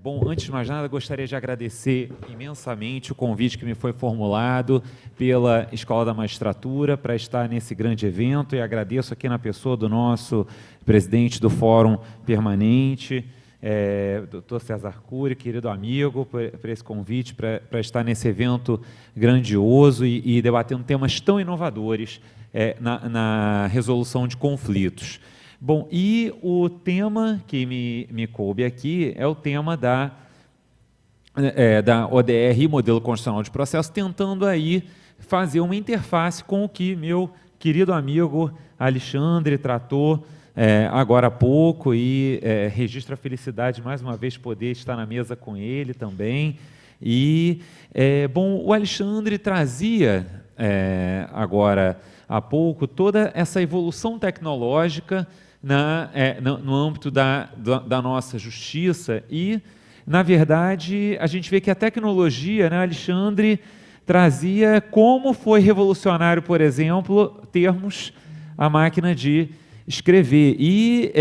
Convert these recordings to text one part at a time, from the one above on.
Bom, antes de mais nada, gostaria de agradecer imensamente o convite que me foi formulado pela Escola da Magistratura para estar nesse grande evento, e agradeço aqui na pessoa do nosso presidente do Fórum Permanente, Dr. César Cury, querido amigo, por esse convite para estar nesse evento grandioso e debatendo temas tão inovadores na resolução de conflitos. Bom, e o tema que me coube aqui é o tema da ODR, Modelo Constitucional de Processo, tentando aí fazer uma interface com o que meu querido amigo Alexandre tratou agora há pouco, e registro a felicidade, mais uma vez, poder estar na mesa com ele também. E, bom, o Alexandre trazia, agora há pouco, toda essa evolução tecnológica no âmbito da nossa justiça, e, na verdade, a gente vê que a tecnologia, né, Alexandre trazia como foi revolucionário, por exemplo, termos a máquina de escrever. E,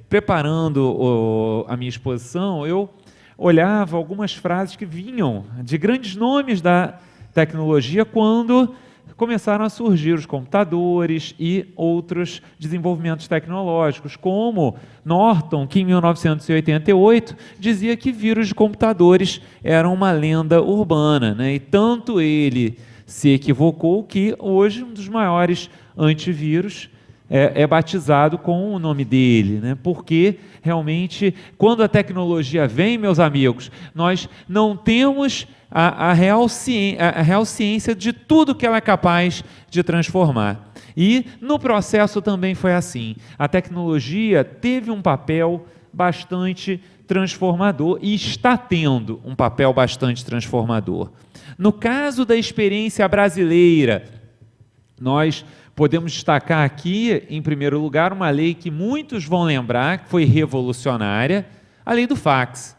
preparando a minha exposição, eu olhava algumas frases que vinham de grandes nomes da tecnologia quando começaram a surgir os computadores e outros desenvolvimentos tecnológicos, como Norton, que em 1988 dizia que vírus de computadores eram uma lenda urbana, né? E tanto ele se equivocou que hoje um dos maiores antivírus é batizado com o nome dele, né? Porque realmente, quando a tecnologia vem, meus amigos, nós não temos a real ciência de tudo que ela é capaz de transformar. E no processo também foi assim. A tecnologia teve um papel bastante transformador e está tendo um papel bastante transformador. No caso da experiência brasileira, nós podemos destacar aqui, em primeiro lugar, uma lei que muitos vão lembrar, que foi revolucionária, a lei do fax.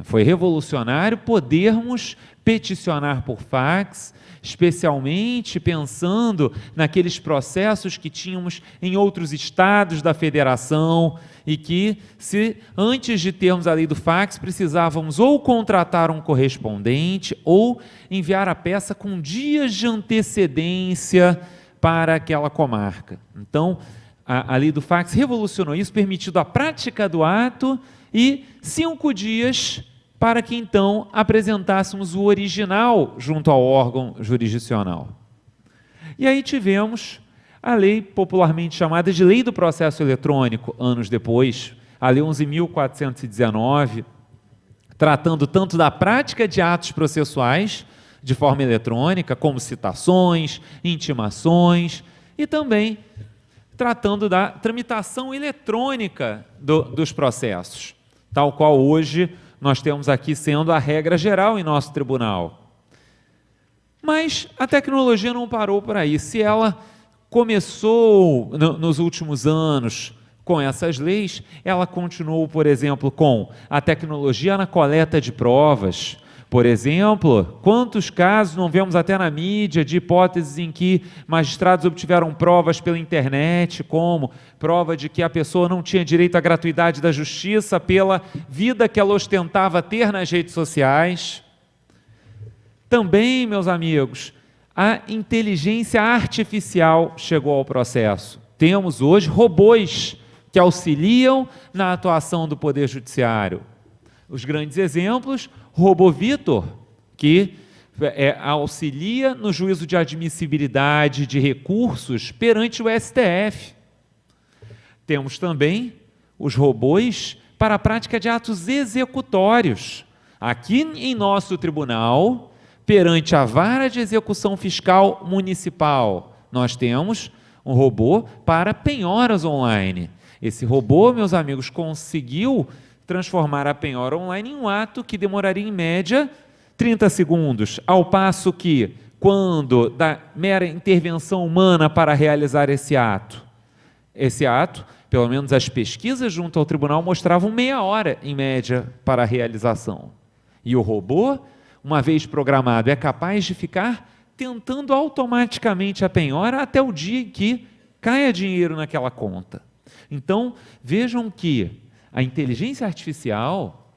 Foi revolucionário podermos peticionar por fax, especialmente pensando naqueles processos que tínhamos em outros estados da federação, e que, se antes de termos a lei do fax, precisávamos ou contratar um correspondente ou enviar a peça com dias de antecedência para aquela comarca. Então, a lei do fax revolucionou isso, permitindo a prática do ato e 5 dias para que, então, apresentássemos o original junto ao órgão jurisdicional. E aí tivemos a lei popularmente chamada de Lei do Processo Eletrônico, anos depois, a Lei 11.419, tratando tanto da prática de atos processuais de forma eletrônica, como citações, intimações, e também tratando da tramitação eletrônica dos processos, tal qual hoje nós temos aqui sendo a regra geral em nosso tribunal. Mas a tecnologia não parou por aí. Se ela começou nos últimos anos com essas leis, ela continuou, por exemplo, com a tecnologia na coleta de provas. Por exemplo, quantos casos não vemos até na mídia de hipóteses em que magistrados obtiveram provas pela internet, como prova de que a pessoa não tinha direito à gratuidade da justiça pela vida que ela ostentava ter nas redes sociais. Também, meus amigos, a inteligência artificial chegou ao processo. Temos hoje robôs que auxiliam na atuação do Poder Judiciário. Os grandes exemplos: Robô Vitor, que auxilia no juízo de admissibilidade de recursos perante o STF. Temos também os robôs para a prática de atos executórios. Aqui em nosso tribunal, perante a Vara de Execução Fiscal Municipal, nós temos um robô para penhoras online. Esse robô, meus amigos, conseguiu transformar a penhora online em um ato que demoraria, em média, 30 segundos, ao passo que, quando da mera intervenção humana para realizar esse ato? Esse ato, pelo menos as pesquisas junto ao tribunal mostravam meia hora, em média, para a realização. E o robô, uma vez programado, é capaz de ficar tentando automaticamente a penhora até o dia em que caia dinheiro naquela conta. Então, vejam que a inteligência artificial,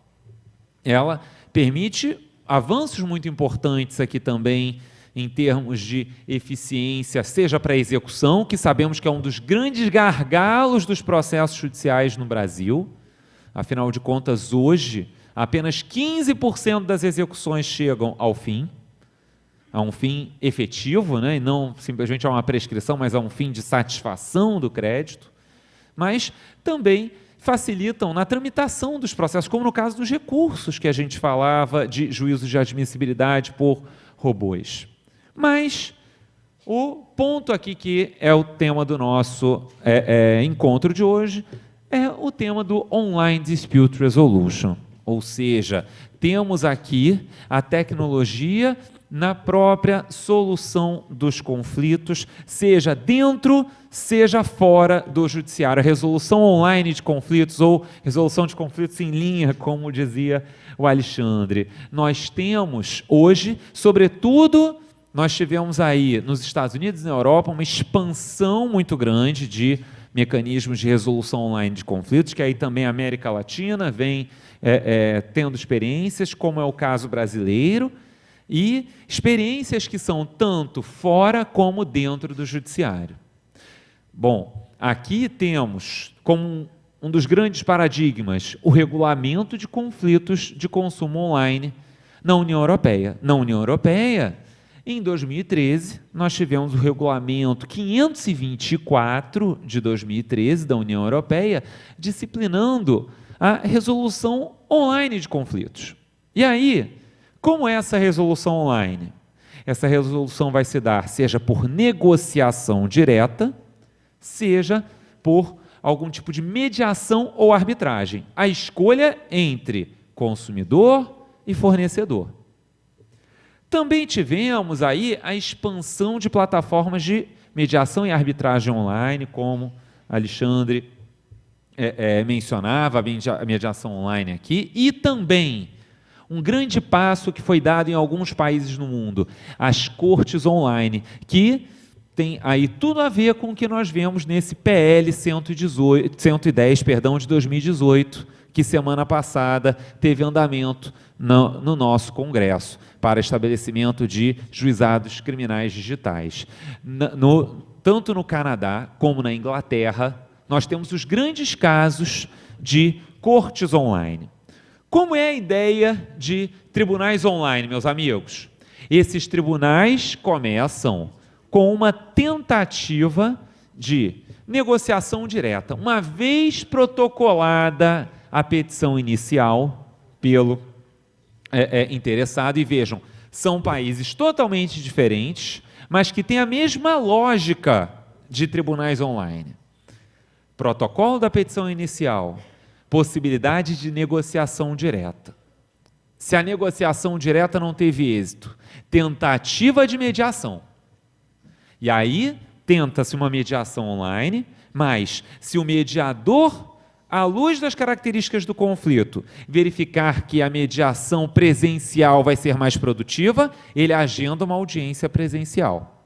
ela permite avanços muito importantes aqui também, em termos de eficiência, seja para a execução, que sabemos que é um dos grandes gargalos dos processos judiciais no Brasil. Afinal de contas, hoje, apenas 15% das execuções chegam ao fim, a um fim efetivo, né? E não simplesmente a uma prescrição, mas a um fim de satisfação do crédito. Mas também facilitam na tramitação dos processos, como no caso dos recursos que a gente falava de juízos de admissibilidade por robôs. Mas o ponto aqui que é o tema do nosso encontro de hoje é o tema do Online Dispute Resolution, ou seja, temos aqui a tecnologia na própria solução dos conflitos, seja dentro, seja fora do judiciário. A resolução online de conflitos ou resolução de conflitos em linha, como dizia o Alexandre. Nós temos hoje, sobretudo, nós tivemos aí nos Estados Unidos e na Europa uma expansão muito grande de mecanismos de resolução online de conflitos, que aí também a América Latina vem tendo experiências, como é o caso brasileiro, e experiências que são tanto fora como dentro do judiciário. Bom, aqui temos como um dos grandes paradigmas o regulamento de conflitos de consumo online na União Europeia. Na União Europeia, em 2013, nós tivemos o regulamento 524 de 2013 da União Europeia, disciplinando a resolução online de conflitos. E aí, como é essa resolução online? Essa resolução vai se dar seja por negociação direta, seja por algum tipo de mediação ou arbitragem. A escolha entre consumidor e fornecedor. Também tivemos aí a expansão de plataformas de mediação e arbitragem online, como Alexandre mencionava, a mediação online aqui, e também um grande passo que foi dado em alguns países no mundo, as cortes online, que tem aí tudo a ver com o que nós vemos nesse PL 110, de 2018, que semana passada teve andamento no nosso Congresso, para estabelecimento de juizados criminais digitais. Tanto no Canadá como na Inglaterra, nós temos os grandes casos de cortes online. Como é a ideia de tribunais online, meus amigos? Esses tribunais começam com uma tentativa de negociação direta. Uma vez protocolada a petição inicial pelo interessado, e vejam, são países totalmente diferentes, mas que têm a mesma lógica de tribunais online. Protocolo da petição inicial, possibilidade de negociação direta. Se a negociação direta não teve êxito, tentativa de mediação. E aí, tenta-se uma mediação online, mas se o mediador, à luz das características do conflito, verificar que a mediação presencial vai ser mais produtiva, ele agenda uma audiência presencial.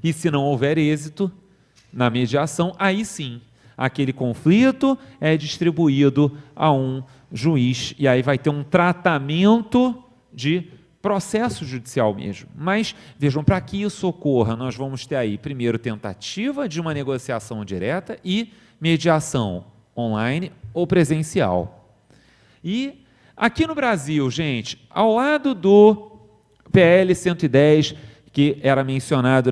E se não houver êxito na mediação, aí sim, aquele conflito é distribuído a um juiz, e aí vai ter um tratamento de processo judicial mesmo. Mas, vejam, para que isso ocorra, nós vamos ter aí, primeiro, tentativa de uma negociação direta e mediação online ou presencial. E aqui no Brasil, gente, ao lado do PL 110, que era mencionado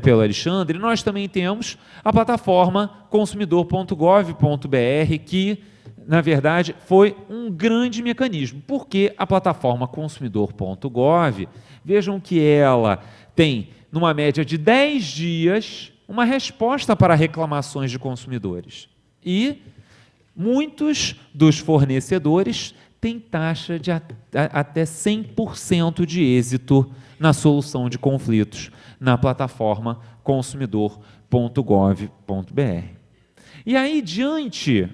pelo Alexandre, nós também temos a plataforma consumidor.gov.br, que, na verdade, foi um grande mecanismo, porque a plataforma consumidor.gov, vejam que ela tem, numa média de 10 dias, uma resposta para reclamações de consumidores. E muitos dos fornecedores têm taxa de até 100% de êxito na solução de conflitos na plataforma consumidor.gov.br. E aí, diante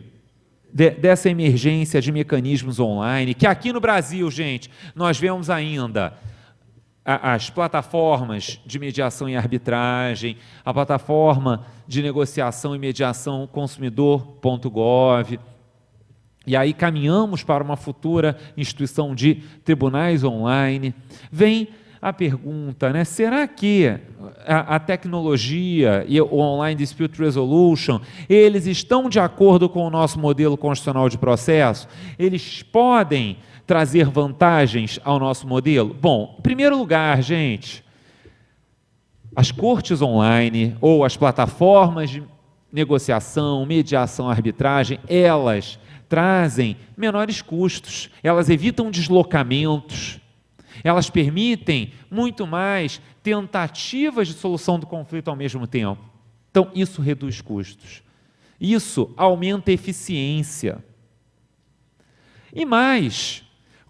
dessa emergência de mecanismos online, que aqui no Brasil, gente, nós vemos ainda as plataformas de mediação e arbitragem, a plataforma de negociação e mediação consumidor.gov, e aí caminhamos para uma futura instituição de tribunais online. Vem a pergunta, né? Será que a tecnologia e o Online Dispute Resolution, eles estão de acordo com o nosso modelo constitucional de processo? Eles podem trazer vantagens ao nosso modelo? Bom, em primeiro lugar, gente, as cortes online ou as plataformas de negociação, mediação, arbitragem, elas trazem menores custos, elas evitam deslocamentos, elas permitem muito mais tentativas de solução do conflito ao mesmo tempo. Então, isso reduz custos. Isso aumenta a eficiência. E mais,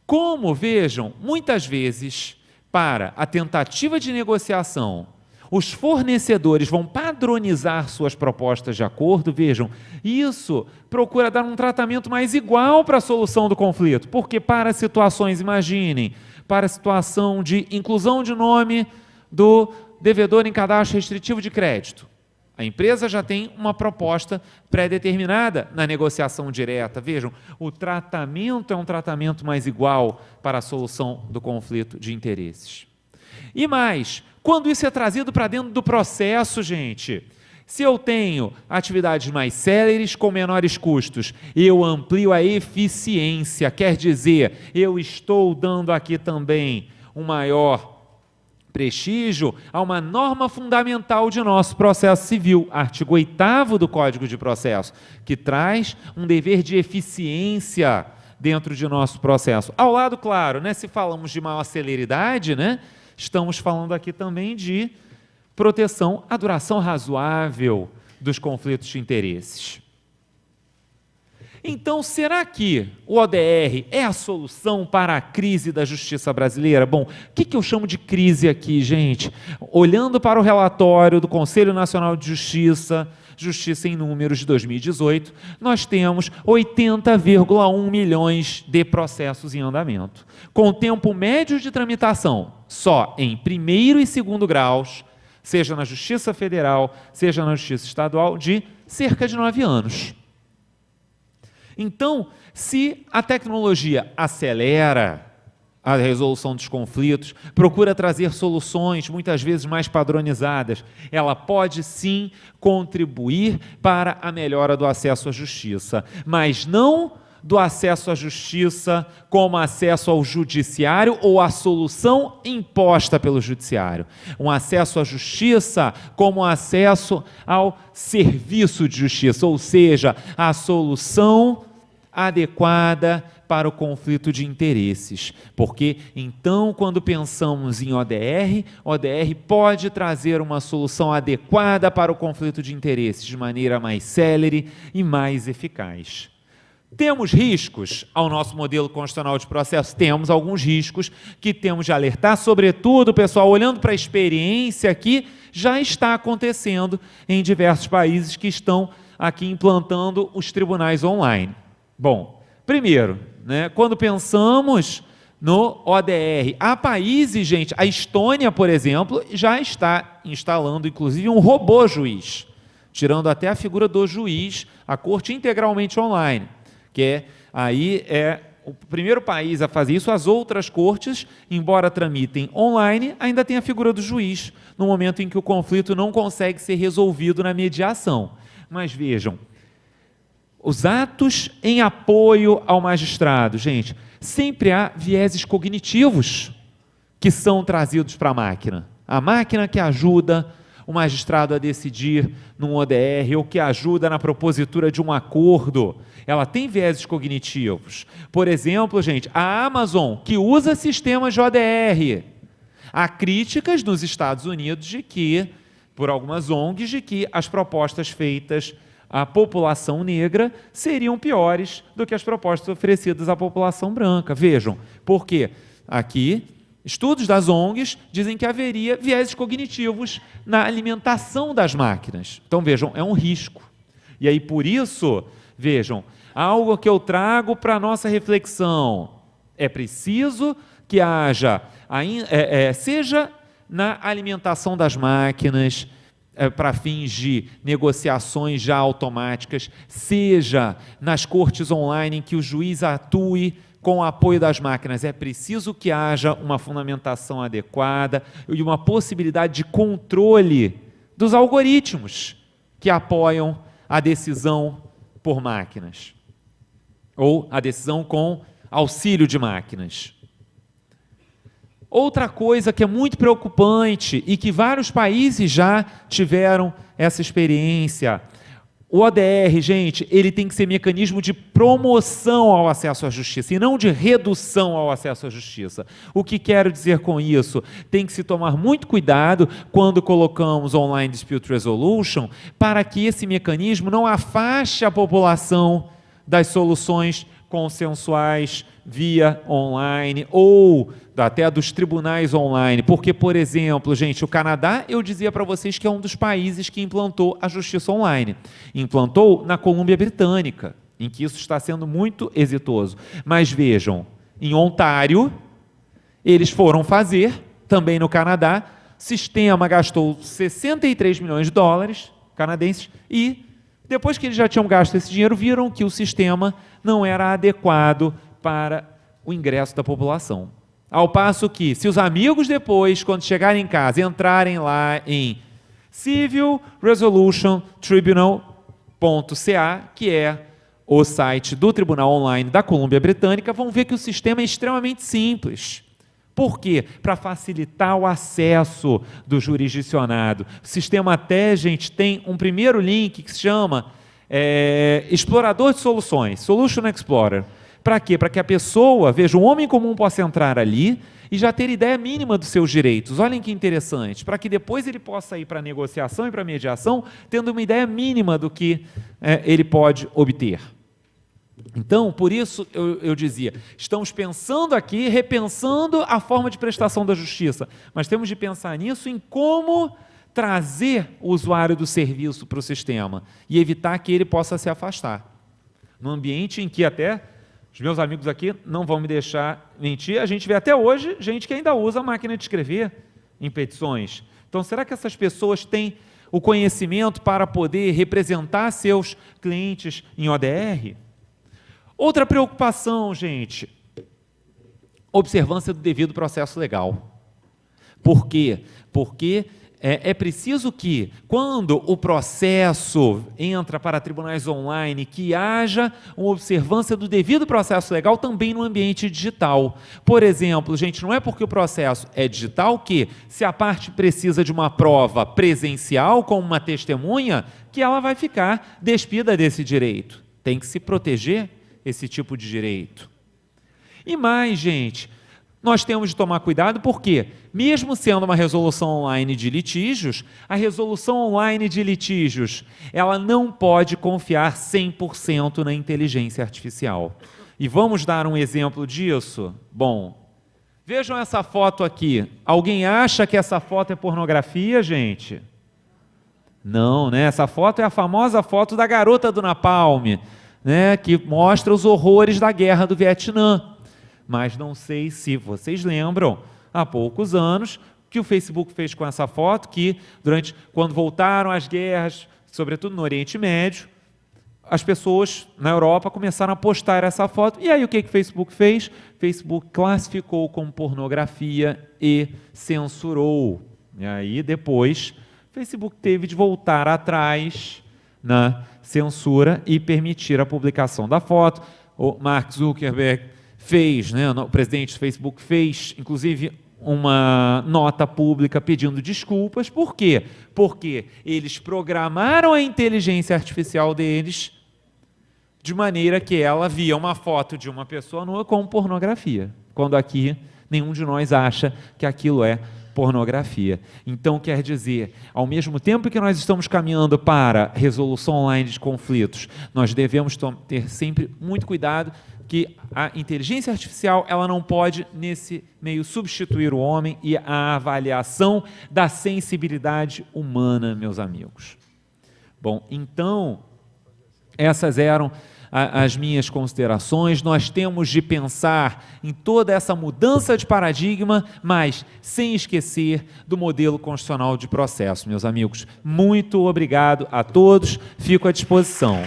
como, vejam, muitas vezes, para a tentativa de negociação, os fornecedores vão padronizar suas propostas de acordo, vejam, isso procura dar um tratamento mais igual para a solução do conflito, porque para situações, imaginem, para a situação de inclusão de nome do devedor em cadastro restritivo de crédito. A empresa já tem uma proposta pré-determinada na negociação direta. Vejam, o tratamento é um tratamento mais igual para a solução do conflito de interesses. E mais, quando isso é trazido para dentro do processo, gente, se eu tenho atividades mais céleres com menores custos, eu amplio a eficiência, quer dizer, eu estou dando aqui também um maior prestígio a uma norma fundamental de nosso processo civil, artigo 8º do Código de Processo, que traz um dever de eficiência dentro de nosso processo. Ao lado, claro, né, se falamos de maior celeridade, né, estamos falando aqui também de proteção à duração razoável dos conflitos de interesses. Então, será que o ODR é a solução para a crise da justiça brasileira? Bom, o que eu chamo de crise aqui, gente? Olhando para o relatório do Conselho Nacional de Justiça, Justiça em Números de 2018, nós temos 80,1 milhões de processos em andamento, com tempo médio de tramitação só em primeiro e segundo graus, seja na Justiça Federal, seja na Justiça Estadual, de cerca de 9 anos. Então, se a tecnologia acelera a resolução dos conflitos, procura trazer soluções muitas vezes mais padronizadas, ela pode sim contribuir para a melhora do acesso à justiça, mas não do acesso à justiça como acesso ao judiciário ou à solução imposta pelo judiciário. Um acesso à justiça como acesso ao serviço de justiça, ou seja, a solução adequada para o conflito de interesses. Porque, então, quando pensamos em ODR, ODR pode trazer uma solução adequada para o conflito de interesses de maneira mais célere e mais eficaz. Temos riscos ao nosso modelo constitucional de processo? Temos alguns riscos que temos de alertar, sobretudo, pessoal, olhando para a experiência aqui, já está acontecendo em diversos países que estão aqui implantando os tribunais online. Bom, primeiro, né, quando pensamos no ODR, há países, gente, a Estônia, por exemplo, já está instalando, inclusive, um robô juiz, tirando até a figura do juiz, a corte integralmente online, que é o primeiro país a fazer isso. As outras cortes, embora tramitem online, ainda tem a figura do juiz, no momento em que o conflito não consegue ser resolvido na mediação. Mas vejam, os atos em apoio ao magistrado, gente, sempre há vieses cognitivos que são trazidos para a máquina que ajuda o magistrado a decidir num ODR ou que ajuda na propositura de um acordo. Ela tem vieses cognitivos. Por exemplo, gente, a Amazon, que usa sistemas de ODR. Há críticas nos Estados Unidos de que, por algumas ONGs, de que as propostas feitas à população negra seriam piores do que as propostas oferecidas à população branca. Vejam, porque aqui Estudos das ONGs dizem que haveria vieses cognitivos na alimentação das máquinas. Então, vejam, é um risco. E aí, por isso, vejam, algo que eu trago para a nossa reflexão. É preciso que haja, seja na alimentação das máquinas, para fins de negociações já automáticas, seja nas cortes online em que o juiz atue com o apoio das máquinas, é preciso que haja uma fundamentação adequada e uma possibilidade de controle dos algoritmos que apoiam a decisão por máquinas, ou a decisão com auxílio de máquinas. Outra coisa que é muito preocupante e que vários países já tiveram essa experiência, o ODR, gente, ele tem que ser mecanismo de promoção ao acesso à justiça e não de redução ao acesso à justiça. O que quero dizer com isso? Tem que se tomar muito cuidado quando colocamos Online Dispute Resolution para que esse mecanismo não afaste a população das soluções consensuais via online ou até dos tribunais online, porque, por exemplo, gente, o Canadá, eu dizia para vocês que é um dos países que implantou a justiça online. Implantou na Colômbia Britânica, em que isso está sendo muito exitoso. Mas vejam, em Ontário, eles foram fazer, também no Canadá, sistema gastou 63 milhões de dólares canadenses e, depois que eles já tinham gasto esse dinheiro, viram que o sistema não era adequado para o ingresso da população. Ao passo que, se os amigos depois, quando chegarem em casa, entrarem lá em Civil Resolution Tribunal.ca, que é o site do Tribunal Online da Colômbia Britânica, vão ver que o sistema é extremamente simples. Por quê? Para facilitar o acesso do jurisdicionado. O sistema até, gente, tem um primeiro link que se chama Explorador de Soluções, Solution Explorer. Para quê? Para que a pessoa, veja, um homem comum possa entrar ali e já ter ideia mínima dos seus direitos. Olhem que interessante. Para que depois ele possa ir para a negociação e para a mediação, tendo uma ideia mínima do que ele pode obter. Então, por isso eu dizia, estamos pensando aqui, repensando a forma de prestação da justiça, mas temos de pensar nisso em como trazer o usuário do serviço para o sistema e evitar que ele possa se afastar. Num ambiente em que até os meus amigos aqui não vão me deixar mentir, a gente vê até hoje gente que ainda usa a máquina de escrever em petições. Então, será que essas pessoas têm o conhecimento para poder representar seus clientes em ODR? Outra preocupação, gente, observância do devido processo legal. Por quê? Porque é preciso que, quando o processo entra para tribunais online, que haja uma observância do devido processo legal também no ambiente digital. Por exemplo, gente, não é porque o processo é digital que, se a parte precisa de uma prova presencial, como uma testemunha, que ela vai ficar despida desse direito. Tem que se proteger esse tipo de direito. E mais, gente, nós temos de tomar cuidado porque, mesmo sendo uma resolução online de litígios, a resolução online de litígios, ela não pode confiar 100% na inteligência artificial. E vamos dar um exemplo disso? Bom, vejam essa foto aqui. Alguém acha que essa foto é pornografia, gente? Não, né? Essa foto é a famosa foto da garota do Napalm, né? Que mostra os horrores da guerra do Vietnã. Mas não sei se vocês lembram, há poucos anos, o que o Facebook fez com essa foto, que quando voltaram as guerras, sobretudo no Oriente Médio, as pessoas na Europa começaram a postar essa foto. E aí o que o Facebook fez? O Facebook classificou como pornografia e censurou. E aí depois o Facebook teve de voltar atrás na censura e permitir a publicação da foto. O Mark Zuckerberg fez, né, o presidente do Facebook fez, inclusive, uma nota pública pedindo desculpas. Por quê? Porque eles programaram a inteligência artificial deles de maneira que ela via uma foto de uma pessoa nua como pornografia, quando aqui nenhum de nós acha que aquilo é pornografia. Então, quer dizer, ao mesmo tempo que nós estamos caminhando para resolução online de conflitos, nós devemos ter sempre muito cuidado que a inteligência artificial ela não pode, nesse meio, substituir o homem e a avaliação da sensibilidade humana, meus amigos. Bom, então, essas eram as minhas considerações. Nós temos de pensar em toda essa mudança de paradigma, mas sem esquecer do modelo constitucional de processo, meus amigos. Muito obrigado a todos, fico à disposição.